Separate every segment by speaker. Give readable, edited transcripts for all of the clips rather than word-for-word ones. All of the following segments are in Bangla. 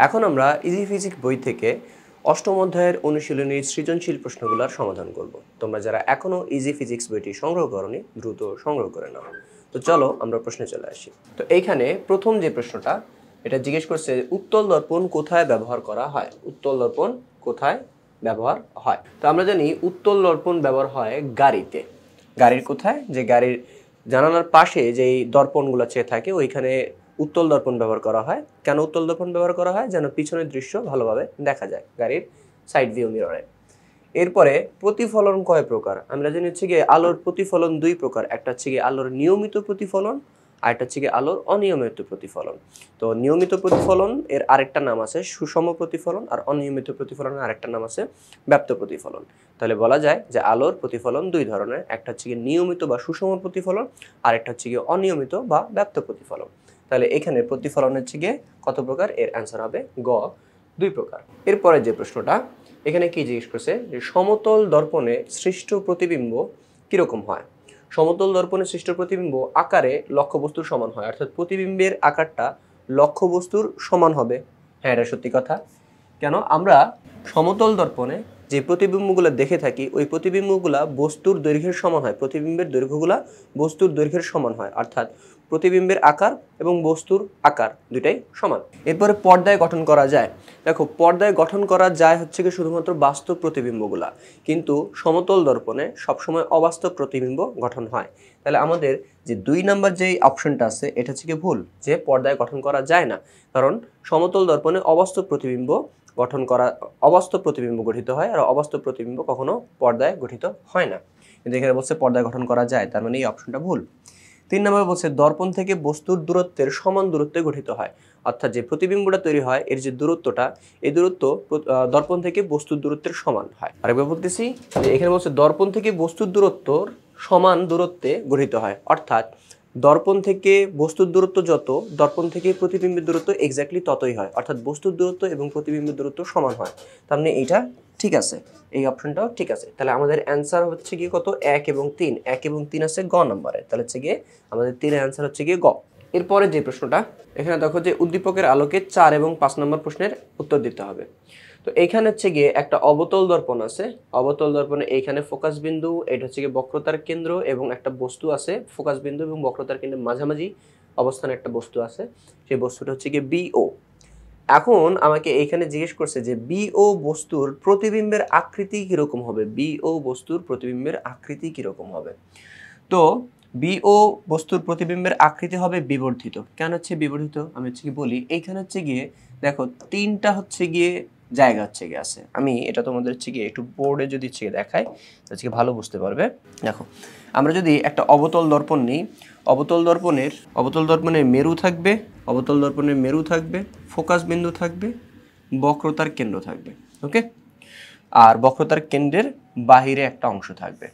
Speaker 1: এখন আমরা ইজি ফিজিক্স বই থেকে অষ্টম অধ্যায়ের অনুশীলনী সৃজনশীল প্রশ্নগুলোর সমাধান করব। তোমরা যারা এখনো ইজি ফিজিক্স বইটি সংগ্রহ করনি দ্রুত সংগ্রহ করে নাও। তো চলো আমরা প্রশ্নে চলে আসি। তো এইখানে প্রথম যে প্রশ্নটা এটা জিজ্ঞেস করছে উত্তল দর্পণ কোথায় ব্যবহার করা হয়। উত্তল দর্পণ কোথায় ব্যবহার হয়? তো আমরা জানি উত্তল দর্পণ ব্যবহার হয় গাড়িতে। গাড়ির কোথায়? যে গাড়ির জানালার পাশে যেই দর্পণগুলো চেয়ে থাকে ওইখানে উত্তল দর্পণ ব্যবহার করা হয়। কেন উত্তল দর্পণ ব্যবহার করা হয়? যেন পিছনের দৃশ্য ভালোভাবে দেখা যায় গাড়ির সাইড ভিউ মিররে। এরপরে প্রতিফলন কয় প্রকার? আমরা জানি হচ্ছে গিয়ে আলোর প্রতিফলন দুই প্রকার। একটা হচ্ছে গিয়ে আলোর নিয়মিত প্রতিফলন আর একটা হচ্ছে গিয়ে আলোর অনিয়মিত প্রতিফলন। তো নিয়মিত প্রতিফলন এর আরেকটা নাম আছে সুষম প্রতিফলন, আর অনিয়মিত প্রতিফলনের আরেকটা নাম আছে ব্যাপ্ত প্রতিফলন। তাহলে বলা যায় যে আলোর প্রতিফলন দুই ধরনের, একটা হচ্ছে গিয়ে নিয়মিত বা সুষম প্রতিফলন, আর একটা হচ্ছে গিয়ে অনিয়মিত বা ব্যাপ্ত প্রতিফলন। তাহলে এখানে প্রতিফলন হচ্ছে গিয়ে কত প্রকার? এর অ্যান্সার হবে গ, দুই প্রকার। এরপরে যে প্রশ্নটা এখানে কি জিজ্ঞেস করছে যে সমতল দর্পণে সৃষ্ট প্রতিবিম্ব কিরকম হয়? সমতল দর্পণে সৃষ্ট প্রতিবিম্ব আকারে লক্ষ্যবস্তুর সমান হয়, অর্থাৎ প্রতিবিম্বের আকারটা লক্ষ্যবস্তুর সমান হবে। হ্যাঁ, এটা সত্যি কথা। কেন? আমরা সমতল দর্পণে যে প্রতিবিম্বগুলো দেখে থাকি ওই প্রতিবিম্বগুলা বস্তুর দৈর্ঘ্যের সমান হয়, প্রতিবিম্বের দৈর্ঘ্যগুলা বস্তুর দৈর্ঘ্যের সমান হয়, অর্থাৎ প্রতিবিম্বের আকার এবং বস্তুর আকার দুটাই সমান। এরপরে পর্দায় গঠন করা যায়। দেখো, পর্দায় গঠন করা যায় হচ্ছে কি শুধুমাত্র বাস্তব প্রতিবিম্বগুলা, কিন্তু সমতল দর্পণে সবসময় অবাস্তব প্রতিবিম্ব গঠন হয়। তাহলে আমাদের যে 2 নাম্বার যে অপশনটা আছে এটা হচ্ছে কি ভুল, যে পর্দায় গঠন করা যায় না। কারণ সমতল দর্পণে অবাস্তব প্রতিবিম্ব গঠিত হয়, আর অবাস্তব প্রতিবিম্ব কখনো পর্দায় গঠিত হয় না। কিন্তু এখানে বলছে পর্দায় গঠন করা যায়, তার মানে এই অপশনটা ভুল। 3 নম্বর বলছে দর্পণ থেকে বস্তুর দূরত্বের সমান দূরত্বে গঠিত হয়, অর্থাৎ যে প্রতিবিম্বটা তৈরি হয় এর যে দূরত্বটা, এই দূরত্ব দর্পণ থেকে বস্তুর দূরত্বের সমান হয়। আরেকবার বলতেছি যে এখানে বলছে দর্পণ থেকে বস্তুর দূরত্বর সমান দূরত্বে গঠিত হয়, অর্থাৎ দর্পণ থেকে বস্তুর দূরত্ব যত, দর্পণ থেকে প্রতিবিম্বের দূরত্ব এক্স্যাক্টলি ততই হয়, অর্থাৎ বস্তুর দূরত্ব এবং প্রতিবিম্বের দূরত্ব সমান হয়। তার মানে এইটা ঠিক আছে, এই অপশনটাও ঠিক আছে। তাহলে আমাদের অ্যান্সার হচ্ছে গিয়ে কত? 1 এবং 3। 1 এবং 3 আছে গ নম্বরে, তাহলে হচ্ছে গিয়ে আমাদের 3 অ্যান্সার হচ্ছে গিয়ে গ। এরপরে যে প্রশ্নটা এখানে দেখো যে উদ্দীপকের আলোকে 4 এবং 5 নম্বর প্রশ্নের উত্তর দিতে হবে। তো এইখানে হচ্ছে গিয়ে একটা অবতল দর্পণ আছে। অবতল দর্পণে এইখানে ফোকাস বিন্দু, এটা হচ্ছে গিয়ে বক্রতার কেন্দ্র, এবং একটা বস্তু আছে ফোকাস বিন্দু এবং বক্রতার কেন্দ্রের মাঝামাঝি অবস্থানে একটা বস্তু আছে, সেই বস্তুটা হচ্ছে গিয়ে বিও। এখন আমাকে এইখানে জিজ্ঞেস করছে যে বিও বস্তুর প্রতিবিম্বের আকৃতি কিরকম হবে। বিও বস্তুর প্রতিবিম্বের আকৃতি কিরকম হবে? তো বিও বস্তুর প্রতিবিম্বের আকৃতি হবে বিবর্ধিত। কেন হচ্ছে বিবর্ধিত আমি হচ্ছে কি বলি। এইখানে হচ্ছে গিয়ে দেখো 3টা হচ্ছে গিয়ে জায়গা হচ্ছে গিয়ে আছে। আমি এটা তোমাদের হচ্ছে গিয়ে একটু বোর্ডে যদি হচ্ছে দেখাই হচ্ছে ভালো বুঝতে পারবে। দেখো, আমরা যদি একটা অবতল দর্পণ নিই, অবতল দর্পণের মেরু থাকবে, অবতল দর্পণের মেরু থাকবে, ফোকাস বিন্দু থাকবে, বক্রতার কেন্দ্র থাকবে। ওকে, আর বক্রতার কেন্দ্রের বাহিরে একটা অংশ থাকবে।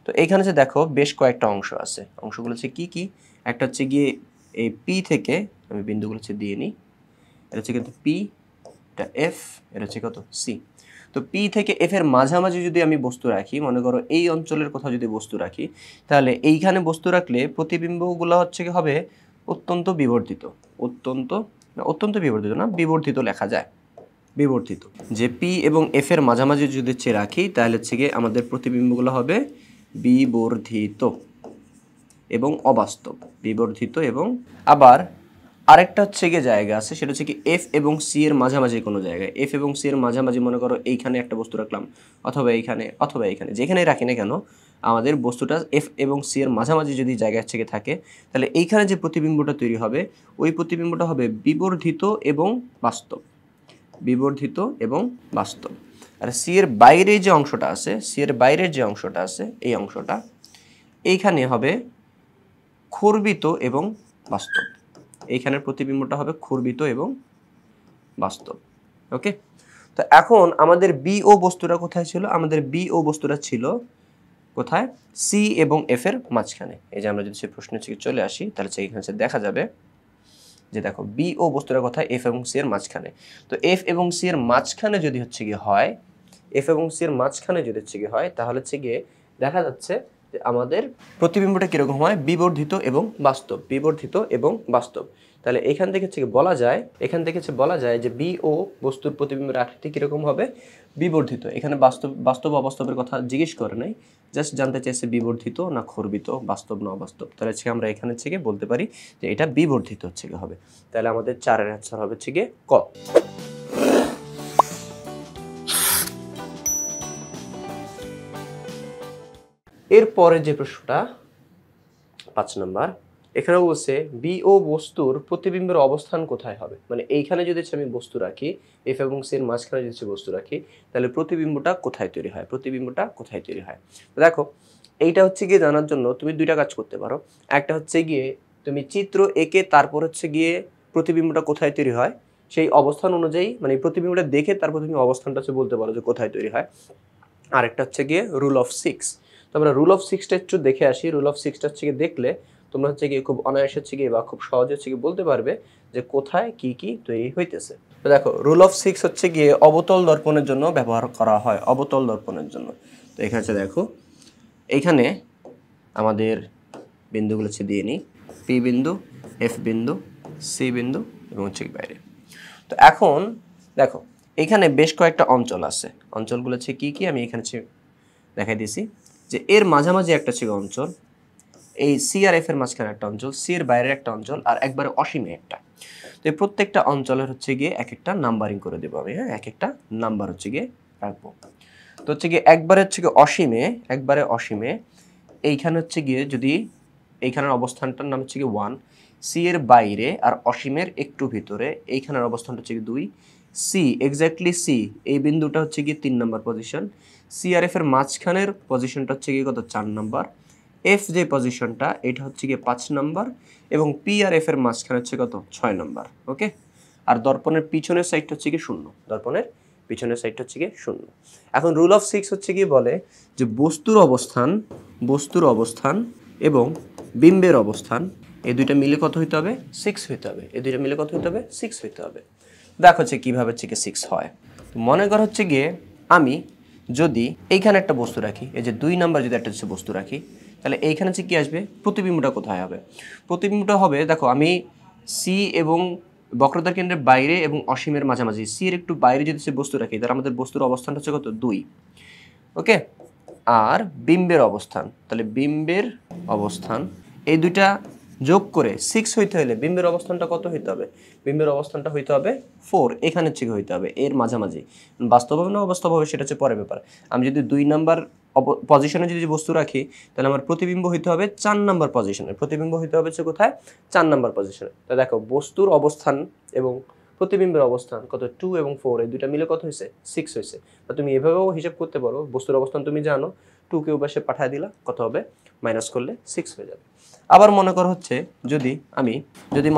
Speaker 1: তো এইখানে যে দেখো বেশ কয়েকটা অংশ আছে। অংশগুলো হচ্ছে কি কি? একটা হচ্ছে গিয়ে এই পি থেকে, আমি বিন্দুগুলো হচ্ছে দিয়ে নিই, এটা হচ্ছে কিন্তু পি, এটা এফ, এটা হচ্ছে কত? সি। তো পি থেকে এফ এর মাঝামাঝি যদি আমি বস্তু রাখি, মনে করো এই অঞ্চলের কোথাও যদি বস্তু রাখি, তাহলে এইখানে বস্তু রাখলে প্রতিবিম্বগুলো হচ্ছে কি হবে অত্যন্ত বিবর্ধিত। অত্যন্ত বিবর্ধিত না, বিবর্ধিত লেখা যায়, বিবর্ধিত। যে পি এবং এফ এর মাঝামাঝি যদি হচ্ছে রাখি তাহলে হচ্ছে গিয়ে আমাদের প্রতিবিম্বগুলো হবে বিবর্ধিত এবং অবাস্তব। বিবর্ধিত এবং আবার আরেকটা হচ্ছে গিয়ে জায়গা আছে, সেটা হচ্ছে কি এফ এবং সি এর মাঝামাঝি কোনো জায়গায়। এফ এবং সি এর মাঝামাঝি মনে করো এইখানে একটা বস্তু রাখলাম, অথবা এইখানে, অথবা এইখানে, যেখানেই রাখি না কেন আমাদের বস্তুটা এফ এবং সি এর মাঝামাঝি যদি জায়গা হচ্ছে গিয়ে থাকে, তাহলে এইখানে যে প্রতিবিম্বটা তৈরি হবে ওই প্রতিবিম্বটা হবে বিবর্ধিত এবং বাস্তব। বিবর্ধিত এবং বাস্তব। আর সি এর বাইরে যে অংশটা আছে, সি এর বাইরের যে অংশটা আছে, এই অংশটা এইখানে হবে ক্ষর্বিত এবং বাস্তব। এইখানের প্রতিবিম্বটা হবে ক্ষর্বিত এবং বাস্তব। ওকে, তো এখন আমাদের বিও বস্তুটা কোথায় ছিল? আমাদের বিও বস্তুটা ছিল কোথায়? সি এবং এফ এর মাঝখানে। এই যে আমরা যদি সেই প্রশ্ন থেকে চলে আসি তাহলে এখানে দেখা যাবে যে দেখো বিও বস্তুটা কোথায়? এফ এবং সি এর মাঝখানে। তো এফ এবং সি এর মাঝখানে যদি হচ্ছে গিয়ে হয়, এফ এবং সি এর মাঝখানে যদি হচ্ছে গিয়ে হয়, তাহলে হচ্ছে গিয়ে দেখা যাচ্ছে যে আমাদের প্রতিবিম্বটা কিরকম হয়, বিবর্ধিত এবং বাস্তব, বিবর্ধিত এবং বাস্তব। তাহলে এখান থেকে হচ্ছে বলা যায় যে বি ও বস্তুর প্রতিবিম্বের আকৃতি কিরকম হবে, বিবর্ধিত। এখানে বাস্তব অবাস্তবের কথা জিজ্ঞেস করে নাই, জাস্ট জানতে চাইছে বিবর্ধিত না খর্বিত, বাস্তব না অবাস্তব। তাহলে হচ্ছে আমরা এখানে থেকে বলতে পারি যে এটা বিবর্ধিত হচ্ছে হবে। তাহলে আমাদের 4-এর অ্যান্সার হবে হচ্ছে গিয়ে ক। এরপরে যে প্রশ্নটা 5 নাম্বার, এখানে বলছে বি ও বস্তুর প্রতিবিম্বের অবস্থান কোথায় হবে। মানে এইখানে যদি আমি বস্তু রাখি, এফ এবং সি এর মাঝখানে যদি বস্তু রাখি, তাহলে প্রতিবিম্বটা কোথায় তৈরি হয়, প্রতিবিম্বটা কোথায় তৈরি হয়। দেখো এইটা হচ্ছে গিয়ে জানার জন্য তুমি দুইটা কাজ করতে পারো। একটা হচ্ছে গিয়ে তুমি চিত্র এঁকে তারপর হচ্ছে গিয়ে প্রতিবিম্বটা কোথায় তৈরি হয় সেই অবস্থান অনুযায়ী, মানে প্রতিবিম্বটা দেখে তারপর তুমি অবস্থানটা হচ্ছে বলতে পারো যে কোথায় তৈরি হয়। আরেকটা হচ্ছে গিয়ে রুল অফ 6। তো আমরা রুল অফ 6টা একটু দেখে আসি। রুল অফ 6টা হচ্ছে গিয়ে দেখলে তোমরা হচ্ছে গিয়ে খুব অনায়াসে হচ্ছে গিয়ে বা খুব সহজে হচ্ছে গিয়ে বলতে পারবে যে কোথায় কি কি তৈরি হইতেছে। তো দেখো রুল অফ 6 হচ্ছে গিয়ে অবতল দর্পণের জন্য ব্যবহার করা হয়, অবতল দর্পণের জন্য। তো এখানে হচ্ছে দেখো এইখানে আমাদের বিন্দুগুলো হচ্ছে দিয়ে নিই, পি বিন্দু, এফ বিন্দু, সি বিন্দু এবং হচ্ছে বাইরে। তো এখন দেখো এখানে বেশ কয়েকটা অঞ্চল আছে, অঞ্চলগুলো হচ্ছে কি কি আমি এখানে দেখাই দিয়েছি। যে এর মাঝামাঝি একটা ছিল অঞ্চল, এই সি আর এফ এর মাঝখানে একটা অঞ্চল, সি এর বাইরে একটা অঞ্চল, আর একবারে অসীমে একটা। তো এই প্রত্যেকটা অঞ্চলের হচ্ছে গিয়ে এক একটা নাম্বারিং করে দেবো আমি, হ্যাঁ, এক একটা নাম্বার হচ্ছে গিয়ে রাখবো। তো হচ্ছে গিয়ে একবারে হচ্ছে গিয়ে অসীমে, একবারে অসীমে এইখানে হচ্ছে গিয়ে যদি এইখানের অবস্থানটার নাম হচ্ছে গিয়ে 1, সি এর বাইরে আর অসীমের একটু ভিতরে এইখানের অবস্থানটা হচ্ছে গিয়ে 2, সি এক্স্যাক্টলি সি এই বিন্দুটা হচ্ছে গিয়ে 3 নাম্বার পজিশন, সি আর এফ এর মাঝখানের পজিশনটা হচ্ছে গিয়ে কত 4 নাম্বার, এফ যে পজিশনটা এটা হচ্ছে গিয়ে 5 নাম্বার, এবং পি আর এফ এর মাঝখানে হচ্ছে কত 6 নাম্বার। ওকে, আর দর্পণের পিছনের সাইডটা হচ্ছে গিয়ে 0, দর্পণের পিছনের সাইডটা হচ্ছে গিয়ে 0। এখন রুল অফ 6 হচ্ছে গিয়ে বলে যে বস্তুর অবস্থান এবং বিম্বের অবস্থান এই দুইটা মিলে কত হইতে হবে 6 হইতে হবে, এই দুইটা মিলে কত হইতে হবে 6 হইতে হবে। দেখো হচ্ছে কিভাবে হচ্ছে গিয়ে 6 হয়। মনে কর হচ্ছে গিয়ে আমি যদি এইখানে একটা বস্তু রাখি, এই যে 2 নাম্বার যদি একটা হচ্ছে বস্তু রাখি, তাহলে এইখানে হচ্ছে কি আসবে, প্রতিবিম্বটা কোথায় হবে, প্রতিবিম্বটা হবে দেখো আমি সি এবং বক্রতার কেন্দ্রের বাইরে এবং অসীমের মাঝামাঝি, সি এর একটু বাইরে যদি সে বস্তু রাখি তাহলে আমাদের বস্তুর অবস্থানটা হচ্ছে কত 2। ওকে, আর বিম্বের অবস্থান, তাহলে বিম্বের অবস্থান এই দুইটা যোগ করে 6 হইতে হলে বিম্বের অবস্থানটা কত হইতে হবে, বিম্বের অবস্থানটা হইতে হবে 4, এখানে থেকে হইতে হবে এর মাঝামাঝি। বাস্তব হবে না অবাস্তব হবে সেটা হচ্ছে পরের ব্যাপার। আমি যদি 2 নাম্বার পজিশনে যদি বস্তু রাখি তাহলে আমার প্রতিবিম্ব হইতে হবে 4 নাম্বার পজিশনে, প্রতিবিম্ব হইতে হবে হচ্ছে কোথায় 4 নাম্বার পজিশনে। তো দেখো বস্তুর অবস্থান এবং প্রতিবিম্বের অবস্থান কত 2 এবং 4 এই দুইটা মিলে কত হয়েছে 6 হয়েছে। তো তুমি এভাবেও হিসাব করতে পারো, বস্তুর অবস্থান তুমি জানো, 2 কে পাশে পাঠিয়ে দিলা কত হবে, মাইনাস করলে 6 হয়ে যাবে। আবার মনে কর হচ্ছে যদি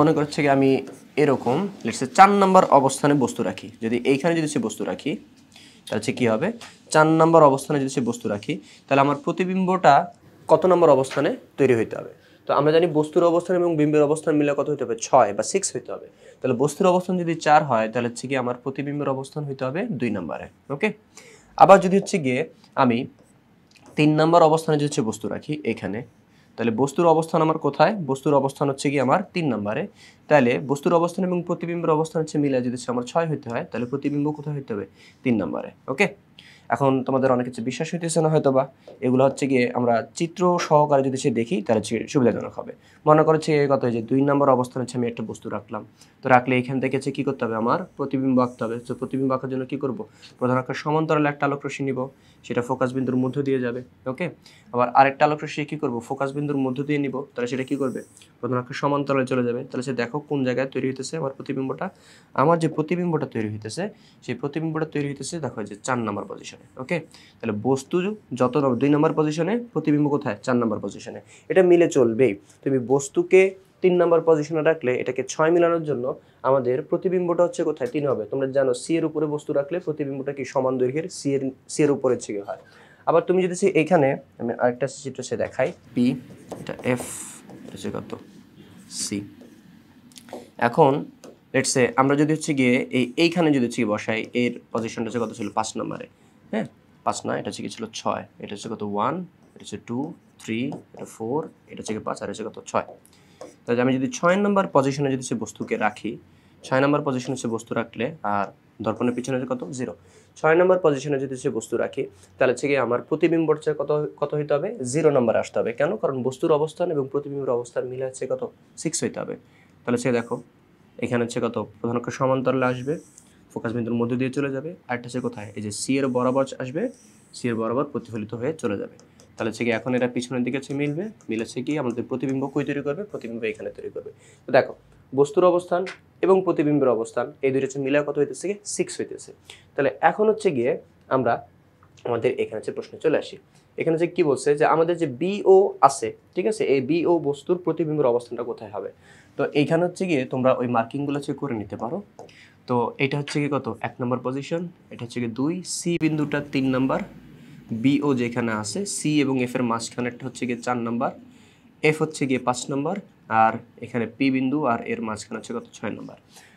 Speaker 1: মনে করছে কি আমি এরকম লেটস সে 4 নাম্বার অবস্থানে বস্তু রাখি, যদি এইখানে যদি সে বস্তু রাখি তাহলে হচ্ছে কি হবে 4 নাম্বার অবস্থানে যদি সে বস্তু রাখি তাহলে আমার প্রতিবিম্বটা কত নম্বর অবস্থানে তৈরি হইতে হবে। তো আমরা জানি বস্তুর অবস্থান এবং বিম্বের অবস্থান মিলে কত হইতে হবে 6 বা 6 হইতে হবে। তাহলে বস্তুর অবস্থান যদি 4 হয় তাহলে হচ্ছে কি আমার প্রতিবিম্বের অবস্থান হইতে হবে 2 নম্বরে। ওকে, আবার যদি হচ্ছে গিয়ে আমি 3 নাম্বার অবস্থানে যদি বস্তু রাখি এখানে, তাহলে বস্তুর অবস্থান আমার কোথায়, বস্তুর অবস্থান হচ্ছে কি আমার 3 নম্বরে। তাহলে বস্তুর অবস্থান এবং প্রতিবিম্বের অবস্থান হচ্ছে মিলে যদি আমার 6 হইতে হয় তাহলে প্রতিবিম্ব কোথায় হইতে হবে 3 নম্বরে। ওকে, এখন তোমাদের অনেক কিছু বিশ্বাস হইতেছে না হয়তো বা, এগুলো হচ্ছে গিয়ে আমরা চিত্র সহকারে যদি সে দেখি তাহলে সুবিধাজনক হবে। মনে করছে কত যে 2 নম্বর অবস্থান হচ্ছে আমি একটা বস্তু রাখলাম, তো রাখলে এখান থেকে হচ্ছে কি করতে হবে আমার প্রতিবিম্ব আঁকতে হবে। তো প্রতিবিম্ব আঁকার জন্য কি করব, প্রধান আকার সমান্তরালে একটা আলোক রশ্মি নিব, সেটা ফোকাস বিন্দুর মধ্য দিয়ে যাবে। ওকে, আবার আরেকটা আলোক রশ্মি কি করব ফোকাস বিন্দুর মধ্য দিয়ে নিব, তাহলে সেটা কি করবে প্রধান আকার সমান্তরালে চলে যাবে। তাহলে সে দেখো কোন জায়গায় তৈরি হইতেছে আমার প্রতিবিম্বটা, আমার যে প্রতিবিম্বটা তৈরি হইতেছে সেই প্রতিবিম্বটা তৈরি হইতেছে দেখো যে 4 নাম্বার পজিশনে। ওকে, তাহলে বস্তু যত 2 নাম্বার পজিশনে, প্রতিবিম্ব কোথায় 4 নাম্বার পজিশনে, এটা মিলে চলবেই। তুমি বস্তুকে 3 নাম্বার পজিশনে রাখলে এটাকে 6 মিলানোর জন্য আমাদের প্রতিবিম্বটা হচ্ছে কোথায় 3 হবে। তোমরা জানো সি এর উপরে বস্তু রাখলে প্রতিবিম্বটা কি সমান দৈর্ঘ্যের সি এর উপরে থেকে হয়। আবার তুমি যদি এইখানে আমি আরেকটা চিত্র সে দেখাই, পি এটা এফ এটা হচ্ছে কত সি। এখন লেটস সে আমরা যদি হচ্ছে গিয়ে এইখানে যদি হচ্ছে বসাই, এর পজিশনটা হচ্ছে কত ছিল 5 নম্বরে, হ্যাঁ 5 না এটা হচ্ছে কি ছিল 6, এটা হচ্ছে কত 1 এটা হচ্ছে 2 3, এটা 4, এটা হচ্ছে 5 আর হচ্ছে কত 6। তাহলে আমি যদি 6 নম্বর পজিশনে যদি সে বস্তুকে রাখি, 6 নম্বর পজিশনে সে বস্তু রাখলে আর দর্পণের পিছনে কত 0, 6 নম্বর পজিশনে যদি সে বস্তু রাখি তাহলে হচ্ছে কি আমার প্রতিবিম্বর চেয়ে কত কত হইতে হবে 0 নম্বর আসতে হবে। কেন? কারণ বস্তুর অবস্থান এবং প্রতিবিম্বের অবস্থান মিলে হচ্ছে কত 6 হইতে হবে। তাহলে সে দেখো এখানে হচ্ছে কত প্রধান অক্ষ সমান্তরালে আসবে, ফোকাস বিন্দুর মধ্যে দিয়ে চলে যাবে, আর এটা হচ্ছে কোথায় এই যে সি এর বরাবর আসবে, সি এর বরাবর প্রতিফলিত হয়ে চলে যাবে। তাহলে হচ্ছে কি এখন এটা পিছনের দিকে হচ্ছে মিলবে, মিলেছে কি আমাদের প্রতিবিম্ব কই তৈরি করবে, প্রতিবিম্ব এখানে তৈরি করবে। তো দেখো বস্তুর অবস্থান এবং প্রতিবিম্বের অবস্থান এই দুইটা হচ্ছে মিলে কত হইতেছে কি 6 হইতেছে। তাহলে এখন হচ্ছে গিয়ে আমরা আমাদের এখানে হচ্ছে প্রশ্নে চলে আসি। এখানে যে কি বলছে যে আমাদের যে বিও আছে, ঠিক আছে, এই বিও বস্তুর প্রতিবিম্বের অবস্থানটা কোথায় হবে। তো এইখানে হচ্ছে গিয়ে তোমরা ওই মার্কিংগুলো হচ্ছে করে নিতে পারো। তো এটা হচ্ছে কি কত 1 নম্বর পজিশন, এটা হচ্ছে কি 2, সি বিন্দুটা 3 নম্বর, বিও যেখানে আছে সি এবং এফ এর মাঝখানেরটা হচ্ছে গিয়ে 4 নম্বর, এফ হচ্ছে গিয়ে 5 নম্বর, আর এখানে পি বিন্দু আর এর মাঝখানে হচ্ছে কত 6 নম্বর।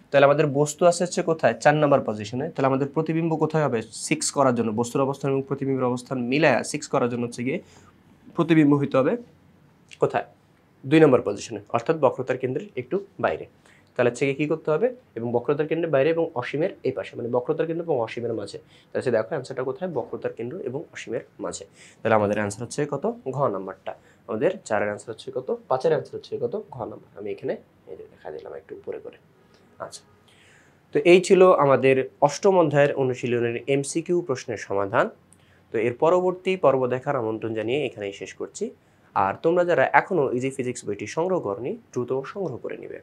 Speaker 1: তাহলে আমাদের বস্তু আছে হচ্ছে কোথায় 4 নম্বর পজিশনে। তাহলে আমাদের প্রতিবিম্ব কোথায় হবে 6 করার জন্য, বস্তুর অবস্থান এবং প্রতিবিম্বের অবস্থান মিলায়া 6 করার জন্য হচ্ছে গিয়ে প্রতিবিম্ব হইতে হবে কোথায় 2 নম্বর পজিশনে, অর্থাৎ বক্রতার কেন্দ্রের একটু বাইরে। তাহলে হচ্ছে কি করতে হবে এবং বক্রতার কেন্দ্রের বাইরে এবং অসীমের এই পাশে, মানে বক্রতার কেন্দ্র এবং অসীমের মাঝে। তাহলে দেখো অ্যান্সারটা কোথায় বক্রতার কেন্দ্র এবং অসীমের মাঝে। তাহলে আমাদের অ্যান্সার হচ্ছে কত ঘ নাম্বারটা। আমাদের 4 এর অ্যান্সার হচ্ছে কত, 5 এর অ্যান্সার হচ্ছে কত ঘ নাম্বার। আমি এখানে এই যে দেখা দিলাম একটু উপরে করে। আচ্ছা, তো এই ছিল আমাদের অষ্টম অধ্যায়ের অনুশীলনের এমসিকিউ প্রশ্নের সমাধান। তো এর পরবর্তী পর্ব দেখার আমন্ত্রণ জানিয়ে এখানেই শেষ করছি। আর তোমরা যারা এখনো ইজি ফিজিক্স বইটি সংগ্রহ করনি দ্রুত সংগ্রহ করে নিবে।